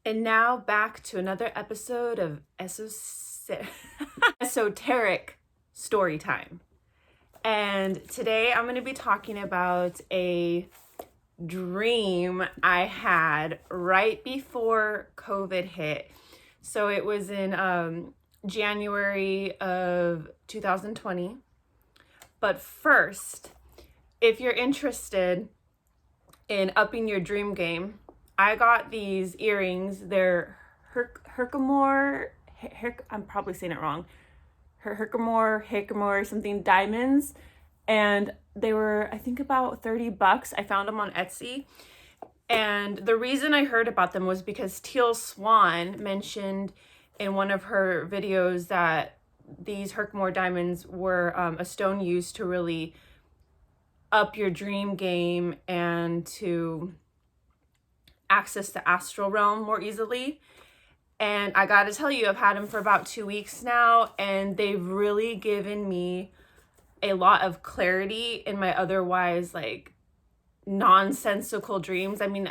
And now back to another episode of esoteric story time. And today I'm going to be talking about a dream I had right before COVID hit. So it was in January of 2020. But first, if you're interested in upping your dream game, I got these earrings. They're I'm probably saying it wrong. Herkimer, something diamonds. And they were, I think, about $30. I found them on Etsy. And the reason I heard about them was because Teal Swan mentioned in one of her videos that these Herkimer diamonds were a stone used to really up your dream game and to access the astral realm more easily. And I gotta tell you, I've had them for about 2 weeks now, and they've really given me a lot of clarity in my otherwise like nonsensical dreams. I mean,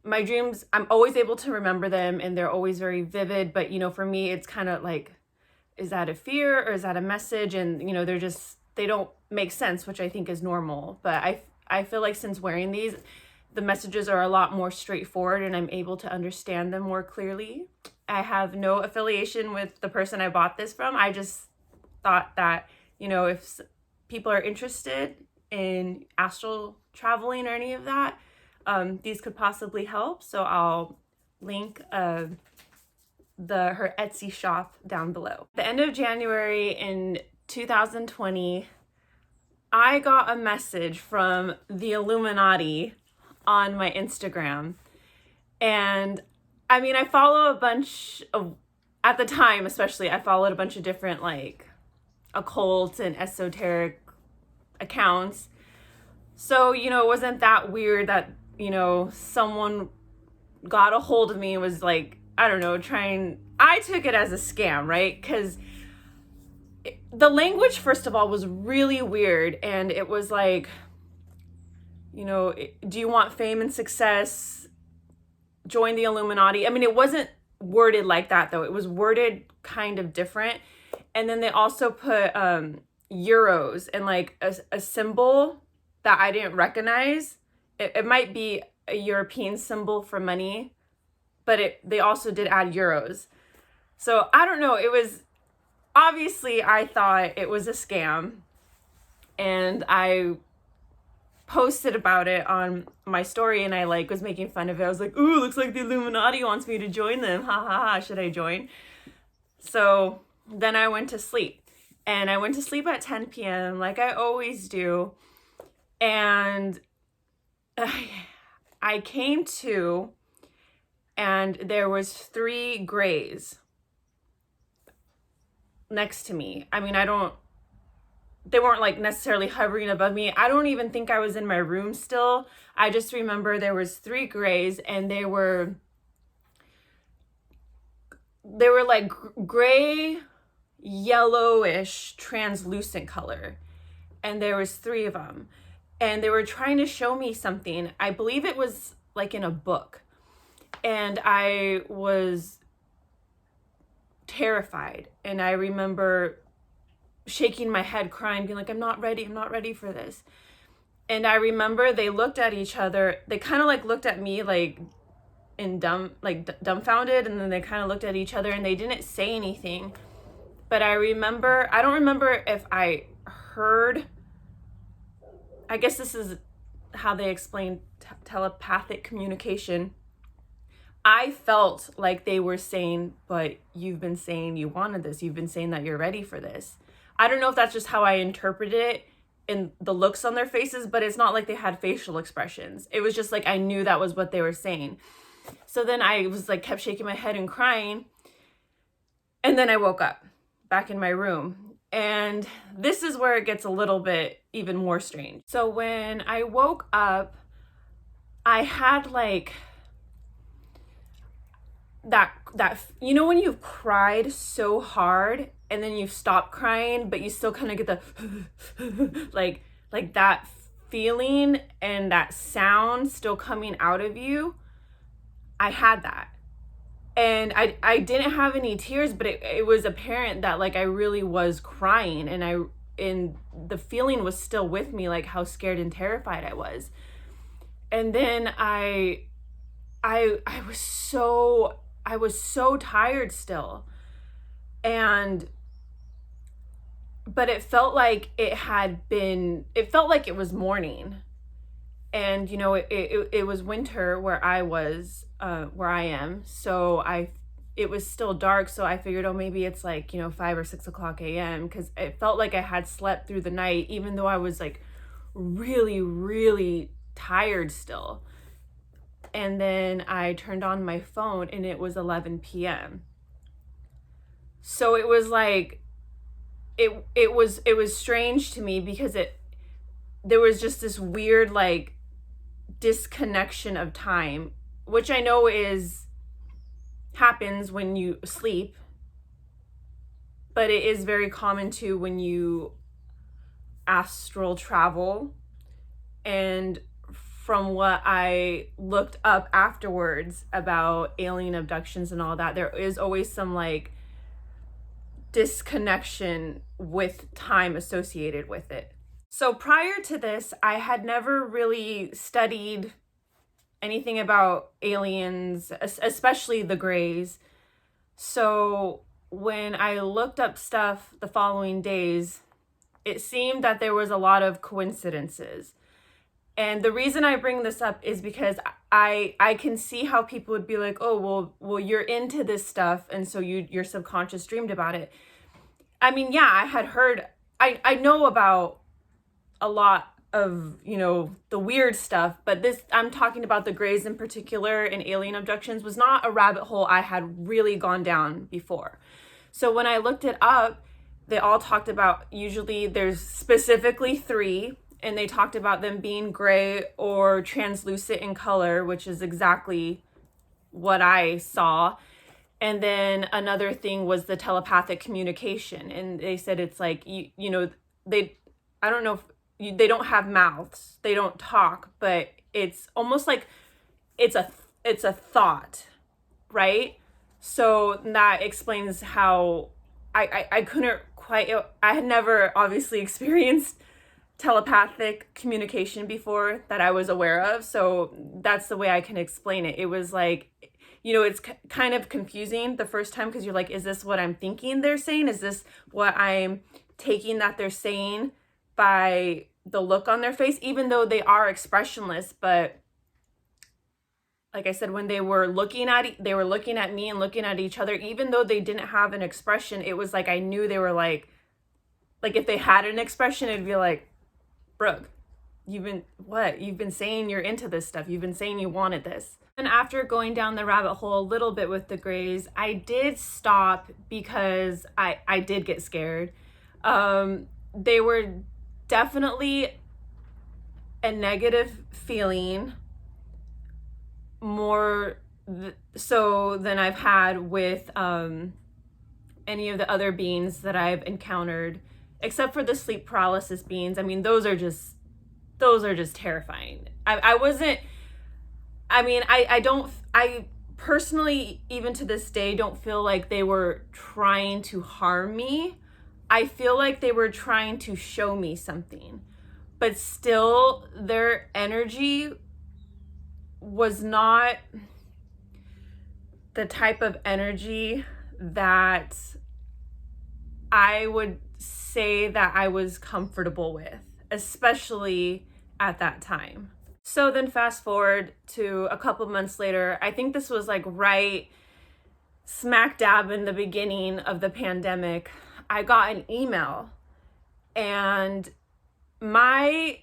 my dreams, I'm always able to remember them and they're always very vivid, but for me, it's kind of like, is that a fear or is that a message? And they don't make sense, which I think is normal. But I feel like since wearing these, the messages are a lot more straightforward and I'm able to understand them more clearly. I have no affiliation with the person I bought this from. I just thought that, if people are interested in astral traveling or any of that, these could possibly help. So I'll link her Etsy shop down below. The end of January in 2020, I got a message from the Illuminate on my Instagram. And I mean, I follow a bunch of, at the time especially, I followed a bunch of different like occult and esoteric accounts. So, it wasn't that weird that, someone got a hold of me and was like, I don't know, I took it as a scam, right? Because the language, first of all, was really weird. And it was like, do you want fame and success? Join the Illuminati. I mean, it wasn't worded like that, though. It was worded kind of different. And then they also put euros and like a symbol that I didn't recognize. It might be a European symbol for money, but they also did add euros. So I don't know. It was obviously, I thought it was a scam, and I posted about it on my story, and I like was making fun of it. I was like, ooh, looks like the Illuminati wants me to join them. Ha ha ha, should I join? So then I went to sleep, and I went to sleep at 10 p.m. like I always do. And I came to, and there was 3 grays next to me. I mean, they weren't like necessarily hovering above me. I don't even think I was in my room still. I just remember there was 3 grays, and they were like gray, yellowish, translucent color. And there was 3 of them. And they were trying to show me something. I believe it was like in a book. And I was terrified. And I remember shaking my head, crying, being like, I'm not ready for this. And I remember they looked at each other. They kind of like looked at me like dumbfounded. And then they kind of looked at each other and they didn't say anything. But I don't remember if I heard, I guess this is how they explain telepathic communication. I felt like they were saying, but you've been saying you wanted this. You've been saying that you're ready for this. I don't know if that's just how I interpreted it in the looks on their faces, but it's not like they had facial expressions. It was just like I knew that was what they were saying. So then I was like, kept shaking my head and crying. And then I woke up back in my room. And this is where it gets a little bit even more strange. So when I woke up, I had like that when you've cried so hard and then you stop crying, but you still kind of get the like that feeling and that sound still coming out of you. I had that. And I didn't have any tears, but it was apparent that like I really was crying, and the feeling was still with me, like how scared and terrified I was. And then I was so tired still. And but it felt like it felt like it was morning. And you know, it was winter where I am. So it was still dark, so I figured, oh, maybe it's like, you know, 5 or 6 o'clock a.m. because it felt like I had slept through the night, even though I was like really, really tired still. And then I turned on my phone and it was 11 p.m. So it was like it was strange to me because there was just this weird like disconnection of time, which I know happens when you sleep, but it is very common too when you astral travel. And from what I looked up afterwards about alien abductions and all that, there is always some like disconnection with time associated with it. So prior to this, I had never really studied anything about aliens, especially the Greys. So when I looked up stuff the following days, it seemed that there was a lot of coincidences. And the reason I bring this up is because I can see how people would be like, oh, well, you're into this stuff, and so your subconscious dreamed about it. I mean, yeah, I had heard, I know about a lot of, you know, the weird stuff, but this, I'm talking about the Greys in particular and alien abductions, was not a rabbit hole I had really gone down before. So when I looked it up, they all talked about, usually there's specifically 3, and they talked about them being gray or translucent in color, which is exactly what I saw. And then another thing was the telepathic communication. And they said it's like, you know, I don't know if they don't have mouths, they don't talk, but it's almost like it's a thought, right? So that explains how I couldn't quite, I had never obviously experienced telepathic communication before that I was aware of. So that's the way I can explain it. It was like, you know, it's kind of confusing the first time because you're like, is this what I'm thinking they're saying? Is this what I'm taking that they're saying by the look on their face? Even though they are expressionless, but like I said, when they were looking at me and looking at each other, even though they didn't have an expression, it was like I knew they were like if they had an expression, it'd be like, Brooke, you've been saying you're into this stuff. You've been saying you wanted this. And after going down the rabbit hole a little bit with the Greys, I did stop because I did get scared. They were definitely a negative feeling, more so than I've had with any of the other beings that I've encountered, except for the sleep paralysis beings. I mean, those are just terrifying. I personally, even to this day, don't feel like they were trying to harm me. I feel like they were trying to show me something, but still their energy was not the type of energy that I would say that I was comfortable with, especially at that time. So then fast forward to a couple months later, I think this was like right smack dab in the beginning of the pandemic, I got an email, and my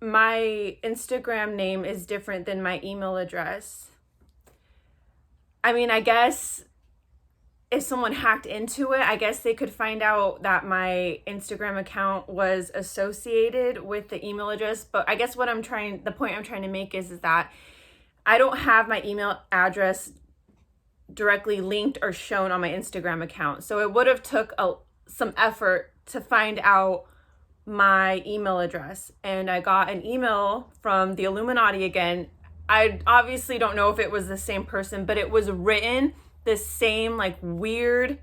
Instagram name is different than my email address. I mean, I guess if someone hacked into it, I guess they could find out that my Instagram account was associated with the email address. But I guess the point I'm trying to make is that I don't have my email address directly linked or shown on my Instagram account. So it would have took some effort to find out my email address. And I got an email from the Illuminati again I obviously don't know if it was the same person, but it was written the same like weird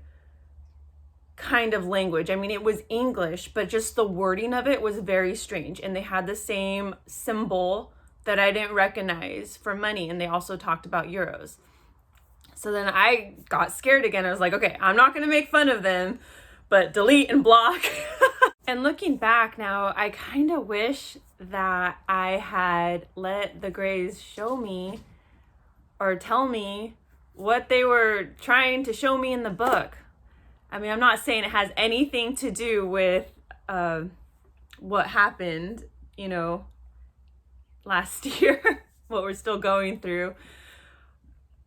kind of language. I mean, it was English, but just the wording of it was very strange. And they had the same symbol that I didn't recognize for money. And they also talked about euros. So then I got scared again. I was like, okay, I'm not going to make fun of them, but delete and block. And looking back now, I kind of wish that I had let the Greys show me or tell me what they were trying to show me in the book. I mean, I'm not saying it has anything to do with what happened, you know, last year, what we're still going through.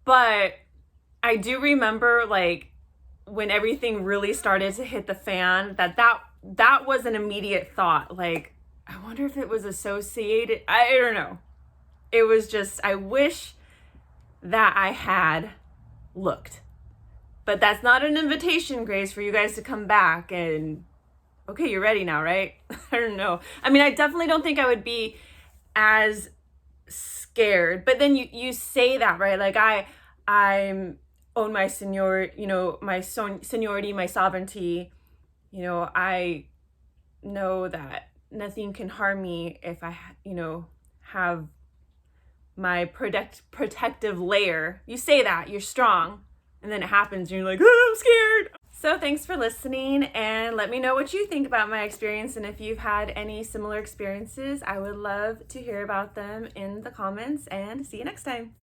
But I do remember, like, when everything really started to hit the fan, that was an immediate thought. Like, I wonder if it was associated. I don't know. It was just, I wish that I had looked. But that's not an invitation, Grace, for you guys to come back and, okay, you're ready now, right? I don't know. I mean, I definitely don't think I would be as scared. But then you say that, right? Like, I'm own my my seniority, my sovereignty. You know, I know that nothing can harm me if I, have my protective layer. You say that, you're strong. And then it happens and you're like, oh, I'm scared. So thanks for listening, and let me know what you think about my experience. And if you've had any similar experiences, I would love to hear about them in the comments, and see you next time.